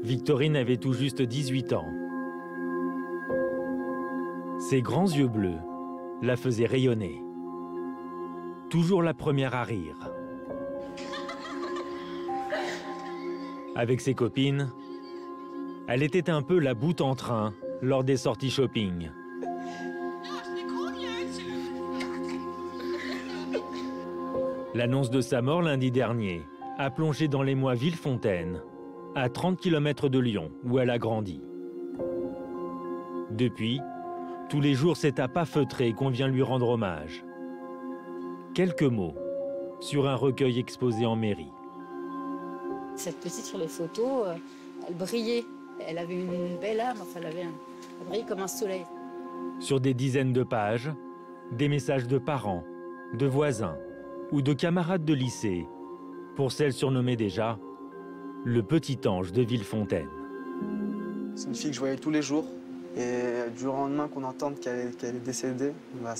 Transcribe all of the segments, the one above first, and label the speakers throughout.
Speaker 1: Victorine avait tout juste 18 ans. Ses grands yeux bleus la faisaient rayonner. Toujours la première à rire. Avec ses copines, elle était un peu la boute en train lors des sorties shopping. L'annonce de sa mort lundi dernier a plongé dans l'émoi Villefontaine, à 30 km de Lyon, où elle a grandi. Depuis, tous les jours, c'est à pas feutré qu'on vient lui rendre hommage. Quelques mots sur un recueil exposé en mairie.
Speaker 2: Cette petite sur les photos, elle brillait. Elle avait une belle âme, enfin, elle brillait comme un soleil.
Speaker 1: Sur des dizaines de pages, des messages de parents, de voisins ou de camarades de lycée, pour celle surnommée déjà le petit ange de Villefontaine.
Speaker 3: C'est une fille que je voyais tous les jours. Et du jour au lendemain qu'on entende qu'elle est décédée, bah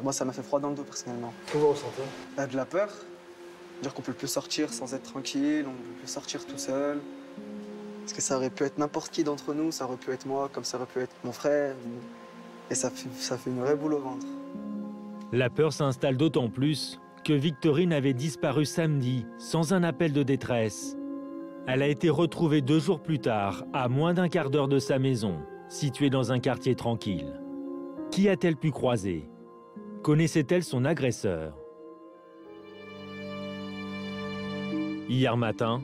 Speaker 3: moi ça m'a fait froid dans le dos personnellement.
Speaker 4: Comment vous ressentez?
Speaker 3: De la peur. Dire qu'on peut plus sortir sans être tranquille, on peut plus sortir tout seul. Parce que ça aurait pu être n'importe qui d'entre nous, ça aurait pu être moi, comme ça aurait pu être mon frère. Et ça fait une vraie boule au ventre.
Speaker 1: La peur s'installe d'autant plus que Victorine avait disparu samedi sans un appel de détresse. Elle a été retrouvée 2 jours plus tard, à moins d'un quart d'heure de sa maison, située dans un quartier tranquille. Qui a-t-elle pu croiser? Connaissait-elle son agresseur? Hier matin,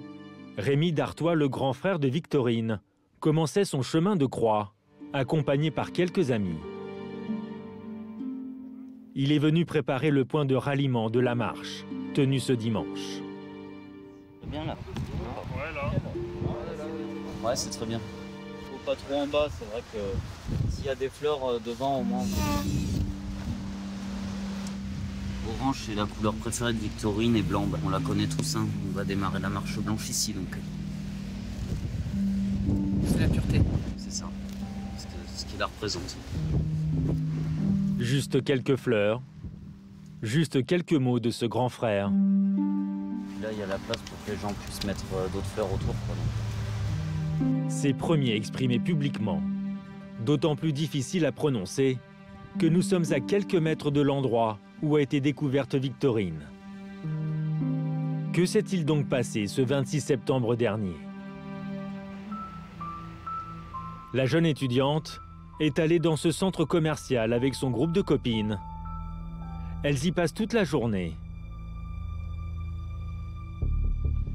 Speaker 1: Rémi Dartois, le grand frère de Victorine, commençait son chemin de croix, accompagné par quelques amis. Il est venu préparer le point de ralliement de la marche, tenue ce dimanche.
Speaker 5: C'est bien là.
Speaker 4: Ouais, là.
Speaker 5: Ouais, c'est très bien. Faut pas trop en bas, c'est vrai que s'il y a des fleurs devant, au moins. Orange, c'est la couleur préférée de Victorine et blanc, on la connaît tous. Hein. On va démarrer la marche blanche ici, donc.
Speaker 6: C'est la pureté.
Speaker 5: C'est ça. Ce qui la représente.
Speaker 1: Juste quelques fleurs, juste quelques mots de ce grand frère.
Speaker 5: Là, il y a la place pour que les gens puissent mettre d'autres fleurs autour.
Speaker 1: Ses premiers exprimés publiquement, d'autant plus difficile à prononcer que nous sommes à quelques mètres de l'endroit où a été découverte Victorine. Que s'est-il donc passé ce 26 septembre dernier? La jeune étudiante est allée dans ce centre commercial avec son groupe de copines. Elles y passent toute la journée.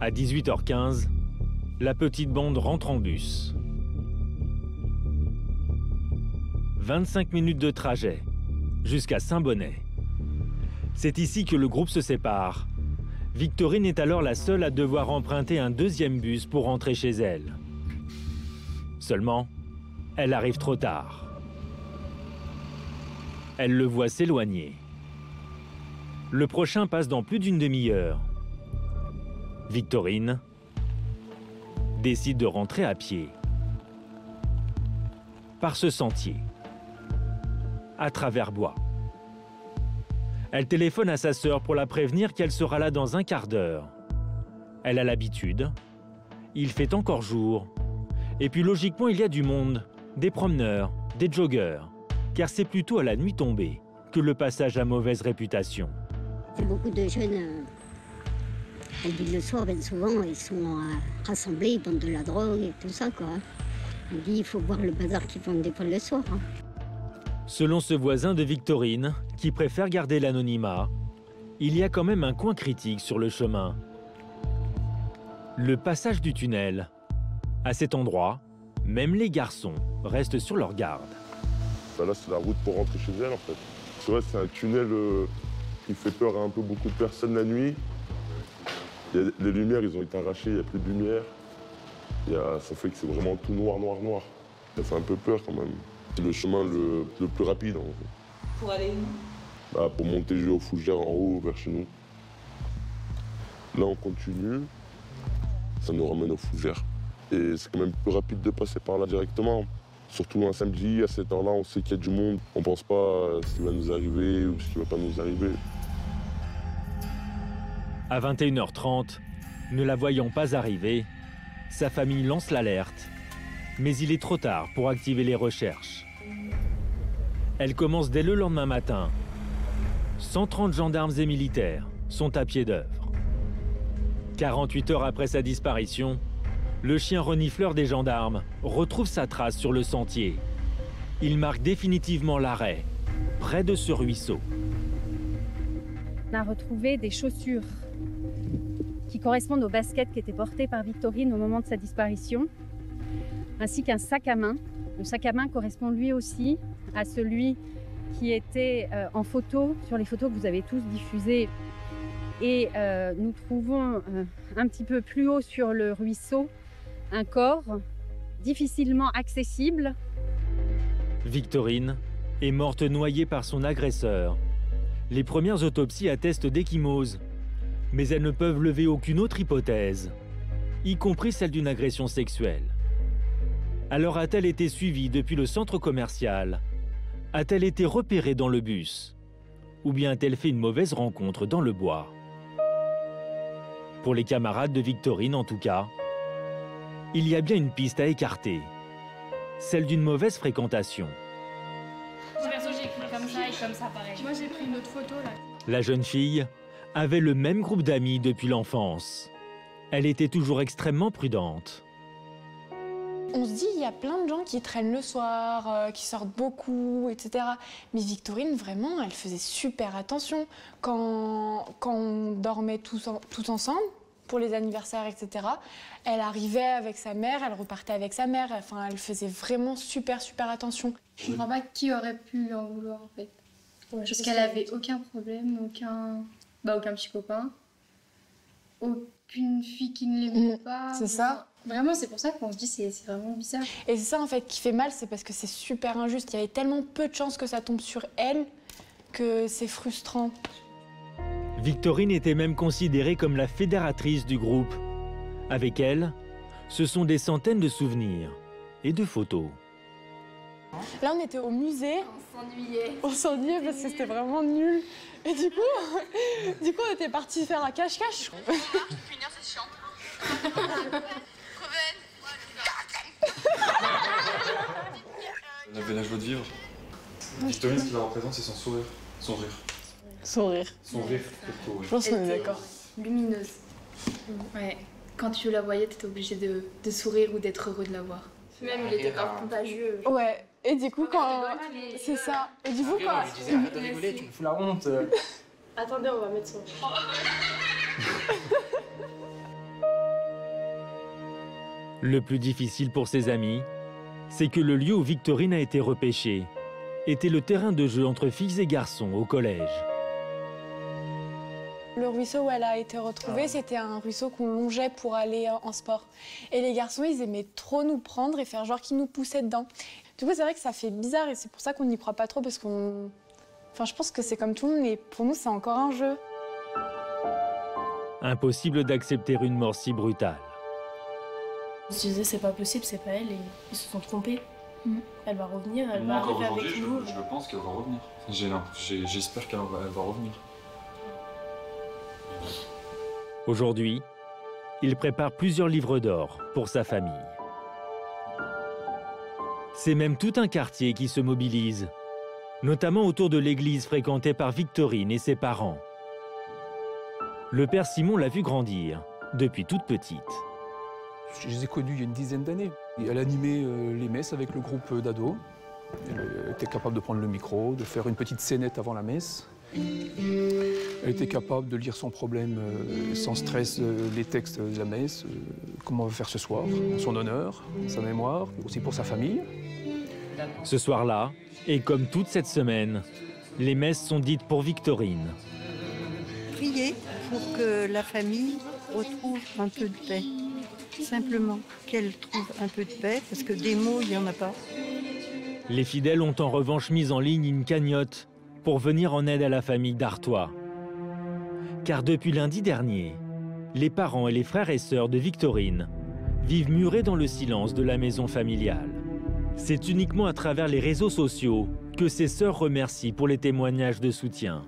Speaker 1: À 18h15, la petite bande rentre en bus. 25 minutes de trajet, jusqu'à Saint-Bonnet. C'est ici que le groupe se sépare. Victorine est alors la seule à devoir emprunter un deuxième bus pour rentrer chez elle. Seulement, elle arrive trop tard. Elle le voit s'éloigner. Le prochain passe dans plus d'une demi-heure. Victorine décide de rentrer à pied. Par ce sentier. À travers bois. Elle téléphone à sa sœur pour la prévenir qu'elle sera là dans un quart d'heure. Elle a l'habitude. Il fait encore jour. Et puis logiquement, il y a du monde. Des promeneurs, des joggeurs. Car c'est plutôt à la nuit tombée que le passage a mauvaise réputation.
Speaker 7: Il y a beaucoup de jeunes, le soir, bien souvent, ils sont rassemblés, ils vendent de la drogue et tout ça, quoi. On dit, il faut voir le bazar qu'ils font des fois le soir. Hein.
Speaker 1: Selon ce voisin de Victorine, qui préfère garder l'anonymat, il y a quand même un coin critique sur le chemin. Le passage du tunnel. À cet endroit, même les garçons restent sur leur garde.
Speaker 8: Là, c'est la route pour rentrer chez elle, en fait. C'est vrai, c'est un tunnel qui fait peur à un peu beaucoup de personnes la nuit. Les lumières, ils ont été arrachées, il n'y a plus de lumière. Ça fait que c'est vraiment tout noir, noir, noir. Ça fait un peu peur quand même. C'est le chemin le plus rapide. En fait.
Speaker 2: Pour aller où?
Speaker 8: Pour monter au Fougères en haut, vers chez nous. Là, on continue. Ça nous ramène au Fougères. Et c'est quand même plus rapide de passer par là directement. Surtout un samedi, à cette heure-là, on sait qu'il y a du monde. On ne pense pas à ce qui va nous arriver ou ce qui ne va pas nous arriver.
Speaker 1: À 21h30, ne la voyant pas arriver, Sa famille lance l'alerte, mais il est trop tard pour activer les recherches. Elle commence dès le lendemain matin. 130 gendarmes et militaires sont à pied d'œuvre. 48 heures après sa disparition, le chien renifleur des gendarmes retrouve sa trace sur le sentier. Il marque définitivement l'arrêt, près de ce ruisseau.
Speaker 6: On a retrouvé des chaussures qui correspondent aux baskets qui étaient portées par Victorine au moment de sa disparition, ainsi qu'un sac à main. Le sac à main correspond lui aussi à celui qui était en photo, sur les photos que vous avez tous diffusées. Et nous trouvons un petit peu plus haut sur le ruisseau un corps difficilement accessible.
Speaker 1: Victorine est morte noyée par son agresseur. Les premières autopsies attestent d'ecchymose, mais elles ne peuvent lever aucune autre hypothèse, y compris celle d'une agression sexuelle. Alors a-t-elle été suivie depuis le centre commercial? A-t-elle été repérée dans le bus? Ou bien a-t-elle fait une mauvaise rencontre dans le bois? Pour les camarades de Victorine, en tout cas, il y a bien une piste à écarter, celle d'une mauvaise fréquentation.
Speaker 9: Perso, j'ai écrit comme ça et comme ça, pareil. Moi, j'ai pris une autre photo, là.
Speaker 1: La jeune fille avait le même groupe d'amis depuis l'enfance. Elle était toujours extrêmement prudente.
Speaker 9: On se dit, il y a plein de gens qui traînent le soir, qui sortent beaucoup, etc. Mais Victorine, vraiment, elle faisait super attention. Quand on dormait tous ensemble, pour les anniversaires, etc., elle arrivait avec sa mère, elle repartait avec sa mère. Enfin, elle faisait vraiment super attention.
Speaker 10: Je ne comprends pas qui aurait pu lui en vouloir, en fait. Ouais, parce qu'elle avait aucun problème, aucun petit copain, aucune fille qui ne l'aimait pas.
Speaker 9: C'est ça.
Speaker 10: Vraiment, c'est pour ça qu'on se dit c'est vraiment bizarre.
Speaker 9: Et c'est ça, en fait, qui fait mal, c'est parce que c'est super injuste. Il y avait tellement peu de chances que ça tombe sur elle que c'est frustrant.
Speaker 1: Victorine était même considérée comme la fédératrice du groupe. Avec elle, ce sont des centaines de souvenirs et de photos.
Speaker 9: Là, on était au musée. On s'ennuyait parce que c'était vraiment nul. Et du coup, on était partis faire un cache-cache.
Speaker 11: Punir, c'est chiant.
Speaker 12: On avait la joie de vivre. Victorine, ce qui la représente, c'est son sourire. Son rire.
Speaker 9: Son rire.
Speaker 12: Son rire, plutôt, ouais.
Speaker 9: Je pense qu'on est d'accord.
Speaker 10: Lumineuse. Ouais. Quand tu la voyais, t'étais obligé de sourire ou d'être heureux de la voir. Même il était grave contagieux.
Speaker 9: Ouais. Et du coup, quand... C'est ça. Et du coup, quand...
Speaker 13: Je disais, arrête de rigoler, tu me fous la honte.
Speaker 10: Attendez, on va mettre son...
Speaker 1: Le plus difficile pour ses amis, c'est que le lieu où Victorine a été repêchée était le terrain de jeu entre filles et garçons au collège.
Speaker 9: Le ruisseau où elle a été retrouvée, c'était un ruisseau qu'on longeait pour aller en sport. Et les garçons, ils aimaient trop nous prendre et faire genre qu'ils nous poussaient dedans. Du coup, c'est vrai que ça fait bizarre et c'est pour ça qu'on n'y croit pas trop parce qu'on... Enfin, je pense que c'est comme tout le monde, mais pour nous, c'est encore un jeu.
Speaker 1: Impossible d'accepter une mort si brutale.
Speaker 10: On se disait, c'est pas possible, c'est pas elle, et ils se sont trompés. Elle va revenir, elle va
Speaker 12: encore
Speaker 10: arriver
Speaker 12: aujourd'hui,
Speaker 10: avec nous.
Speaker 12: je pense qu'elle va revenir. J'espère qu'elle va revenir.
Speaker 1: Aujourd'hui, il prépare plusieurs livres d'or pour sa famille. C'est même tout un quartier qui se mobilise, notamment autour de l'église fréquentée par Victorine et ses parents. Le père Simon l'a vu grandir depuis toute petite.
Speaker 14: Je les ai connus il y a une dizaine d'années. Elle animait les messes avec le groupe d'ados. Elle était capable de prendre le micro, de faire une petite scénette avant la messe. Elle était capable de lire son problème sans stress, les textes de la messe, comment on va faire ce soir, en son honneur, en sa mémoire, aussi pour sa famille.
Speaker 1: Ce soir-là, et comme toute cette semaine, les messes sont dites pour Victorine.
Speaker 15: Priez pour que la famille retrouve un peu de paix. Simplement, qu'elle trouve un peu de paix, parce que des mots, il n'y en a pas.
Speaker 1: Les fidèles ont en revanche mis en ligne une cagnotte pour venir en aide à la famille d'Artois. Car depuis lundi dernier, les parents et les frères et sœurs de Victorine vivent murés dans le silence de la maison familiale. C'est uniquement à travers les réseaux sociaux que ses sœurs remercient pour les témoignages de soutien.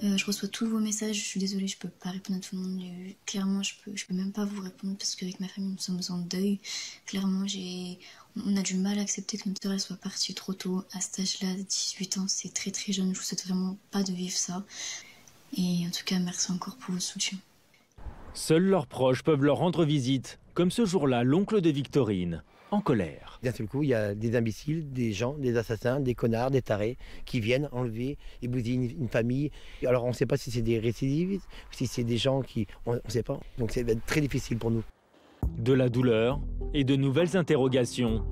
Speaker 16: Je reçois tous vos messages, je suis désolée, je peux pas répondre à tout le monde. Clairement, je peux même pas vous répondre parce qu'avec ma famille, nous sommes en deuil. Clairement, on a du mal à accepter que notre sœur soit partie trop tôt. À cet âge-là, 18 ans, c'est très très jeune. Je vous souhaite vraiment pas de vivre ça. Et en tout cas, merci encore pour votre soutien.
Speaker 1: Seuls leurs proches peuvent leur rendre visite, comme ce jour-là, l'oncle de Victorine, en colère.
Speaker 17: D'un seul coup, il y a des imbéciles, des gens, des assassins, des connards, des tarés qui viennent enlever et bousiller une famille. Alors on ne sait pas si c'est des récidivistes, si c'est des gens qui... On ne sait pas. Donc ça va être très difficile pour nous.
Speaker 1: De la douleur et de nouvelles interrogations.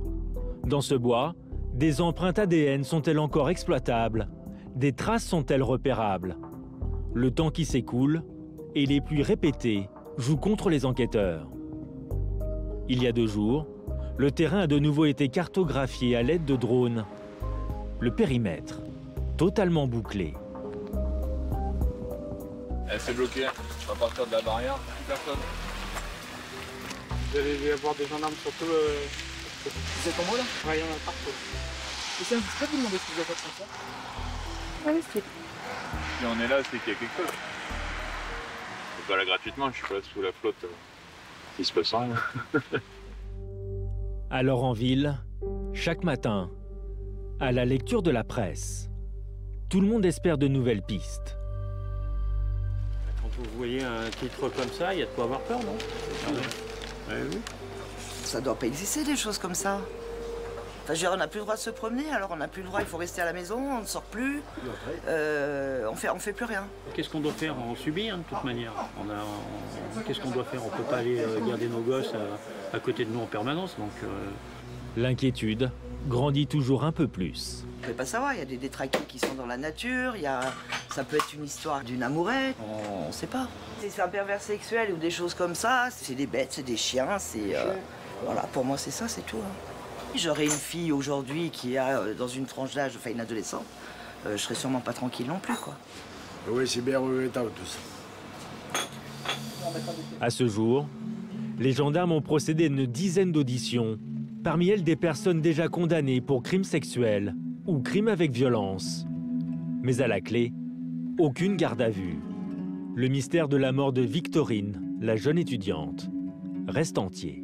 Speaker 1: Dans ce bois, des empreintes ADN sont-elles encore exploitables? Des traces sont-elles repérables? Le temps qui s'écoule et les pluies répétées jouent contre les enquêteurs. Il y a 2 jours, le terrain a de nouveau été cartographié à l'aide de drones. Le périmètre, totalement bouclé.
Speaker 12: C'est bloqué. On va partir de la barrière. Personne.
Speaker 13: Vous allez y avoir des gendarmes sur tout le...
Speaker 5: Vous êtes en haut là?
Speaker 13: Ouais, il y en a partout.
Speaker 5: Et ça, je peux vous demander ce que vous avez fait comme ça?
Speaker 13: Oui, c'est...
Speaker 12: Si on est là, c'est qu'il y a quelque chose. C'est pas là gratuitement, je suis pas sous la flotte. Il se passe rien.
Speaker 1: Alors en ville, chaque matin, à la lecture de la presse, tout le monde espère de nouvelles pistes.
Speaker 18: Quand vous voyez un titre comme ça, il y a de quoi avoir peur, non?
Speaker 19: Oui. Ça doit pas exister des choses comme ça. Enfin, je veux dire, on n'a plus le droit de se promener, alors on n'a plus le droit, il faut rester à la maison, on ne sort plus, on fait plus rien.
Speaker 18: Qu'est-ce qu'on doit faire? On subit, hein, de toute manière. Qu'est-ce qu'on doit faire? On ne peut pas aller garder nos gosses à côté de nous en permanence. Donc,
Speaker 1: L'inquiétude grandit toujours un peu plus.
Speaker 19: Vous ne pouvez pas savoir, il y a des détraqués qui sont dans la nature, ça peut être une histoire d'une amourette, on ne sait pas. Si c'est un pervers sexuel ou des choses comme ça, c'est des bêtes, c'est des chiens, voilà, pour moi c'est ça, c'est tout. Hein. J'aurais une fille aujourd'hui qui a dans une tranche d'âge, enfin une adolescente, je serais sûrement pas tranquille non plus, quoi.
Speaker 20: Oui, c'est bien regrettable tout ça.
Speaker 1: À ce jour, les gendarmes ont procédé à une dizaine d'auditions, parmi elles des personnes déjà condamnées pour crimes sexuels ou crimes avec violence. Mais à la clé, aucune garde à vue. Le mystère de la mort de Victorine, la jeune étudiante, reste entier.